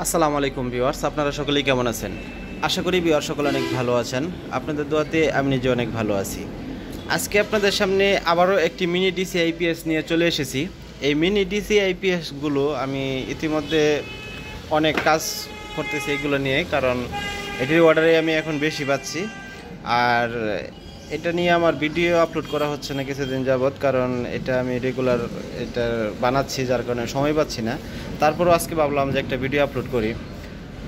আসসালামু আলাইকুম ভিউয়ার্স, আপনারা সকলেই কেমন আছেন? আশা করি ভিউয়ার সকলে অনেক ভালো আছেন। আপনাদের দোয়াতে আমি নিজে অনেক ভালো আছি। আজকে আপনাদের সামনে আবারও একটি মিনি ডিসি আইপিএস নিয়ে চলে এসেছি। এই মিনি ডিসি আইপিএসগুলো আমি ইতিমধ্যে অনেক কাজ করতেছি এগুলো নিয়ে, কারণ এটির অর্ডারে আমি এখন বেশি পাচ্ছি। আর এটা নিয়ে আমার ভিডিও আপলোড করা হচ্ছে না কিছুদিন যাবৎ, কারণ এটা আমি রেগুলার এটা বানাচ্ছি, যার কারণে সময় পাচ্ছি না। তারপরও আজকে ভাবলাম যে একটা ভিডিও আপলোড করি।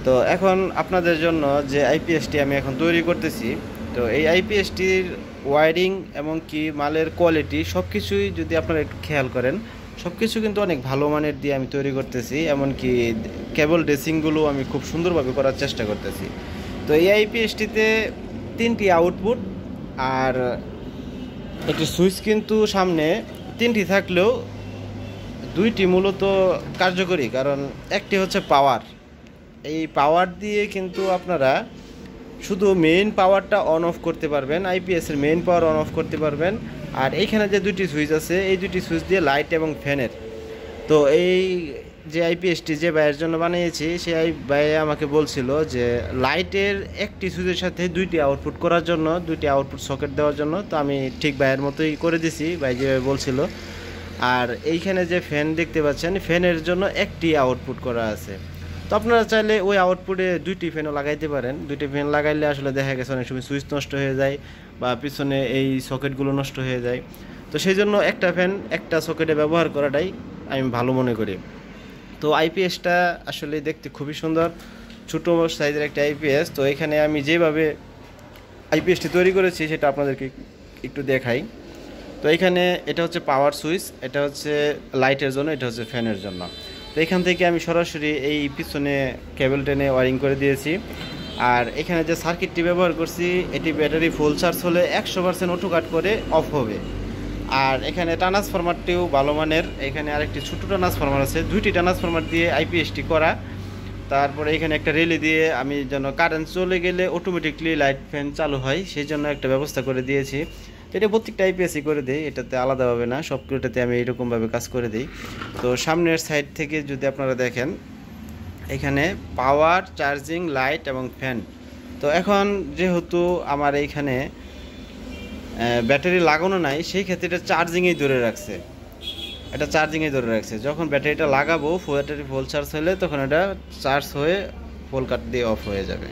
তো এখন আপনাদের জন্য যে আইপিএসটি আমি এখন তৈরি করতেছি, তো এই আইপিএসটির ওয়ারিং এবং কি মালের কোয়ালিটি সব কিছুই যদি আপনারা একটু খেয়াল করেন, সব কিছু কিন্তু অনেক ভালো মানের দিয়ে আমি তৈরি করতেছি। এমনকি কেবল ড্রেসিংগুলো আমি খুব সুন্দরভাবে করার চেষ্টা করতেছি। তো এই আইপিএসটিতে 3টি আউটপুট আর একটি সুইচ কিন্তু সামনে 3টি থাকলেও 2টি মূলত কার্যকরী, কারণ একটি হচ্ছে পাওয়ার। এই পাওয়ার দিয়ে কিন্তু আপনারা শুধু মেইন পাওয়ারটা অন অফ করতে পারবেন, আইপিএসের মেইন পাওয়ার অন অফ করতে পারবেন। আর এইখানে যে 2টি সুইচ আছে, এই 2টি সুইচ দিয়ে লাইট এবং ফ্যানের। তো এই যে আইপিএসটি যে ভাইয়ের জন্য বানিয়েছি, সেই ভাই আমাকে বলছিল যে লাইটের একটি সুইচের সাথে 2টি আউটপুট করার জন্য, 2টি আউটপুট সকেট দেওয়ার জন্য। তো আমি ঠিক ভাইয়ের মতোই করে দিছি, ভাই যেভাবে বলছিল। আর এইখানে যে ফ্যান দেখতে পাচ্ছেন, ফ্যানের জন্য একটি আউটপুট করা আছে। তো আপনারা চাইলে ওই আউটপুটে 2টি ফ্যানও লাগাইতে পারেন। 2টি ফ্যান লাগাইলে আসলে দেখা গেছে অনেক সময় সুইচ নষ্ট হয়ে যায় বা পিছনে এই সকেটগুলো নষ্ট হয়ে যায়। তো সেই জন্য একটা ফ্যান একটা সকেটে ব্যবহার করাটাই আমি ভালো মনে করি। তো আইপিএসটা আসলে দেখতে খুবই সুন্দর, ছোটো সাইজের একটা আইপিএস। তো এখানে আমি যেভাবে আইপিএসটি তৈরি করেছি সেটা আপনাদেরকে একটু দেখাই। তো এখানে এটা হচ্ছে পাওয়ার সুইচ, এটা হচ্ছে লাইটের জন্য, এটা হচ্ছে ফ্যানের জন্য। তো এখান থেকে আমি সরাসরি এই পিছনে কেবল টেনে ওয়ারিং করে দিয়েছি। আর এখানে যে সার্কিটটি ব্যবহার করছি, এটি ব্যাটারি ফুল চার্জ হলে 100% অটো কাট করে অফ হবে। আর এখানে ট্রান্সফরমারটিও ভালো মানের। এখানে আরেকটি ছোটো ট্রান্সফরমার আছে, 2টি ট্রান্সফরমার দিয়ে আইপিএসটি করা। তারপরে এখানে একটা রিলে দিয়ে আমি যেন কারেন্ট চলে গেলে অটোমেটিকলি লাইট ফ্যান চালু হয়, সেই জন্য একটা ব্যবস্থা করে দিয়েছি। তো এটা প্রত্যেকটা আইপিএসই করে দিই, এটাতে আলাদাভাবে না, সবগুলোটাতে আমি এইরকমভাবে কাজ করে দিই। তো সামনের সাইড থেকে যদি আপনারা দেখেন, এখানে পাওয়ার, চার্জিং, লাইট এবং ফ্যান। তো এখন যেহেতু আমার এইখানে ব্যাটারি লাগানো নাই, সেই ক্ষেত্রে এটা চার্জিংয়েই ধরে রাখছে, এটা চার্জিংয়ে ধরে রাখছে। যখন ব্যাটারিটা লাগাবো, ব্যাটারি ফুল চার্জ হলে তখন এটা চার্জ হয়ে ফুল কাট দিয়ে অফ হয়ে যাবে।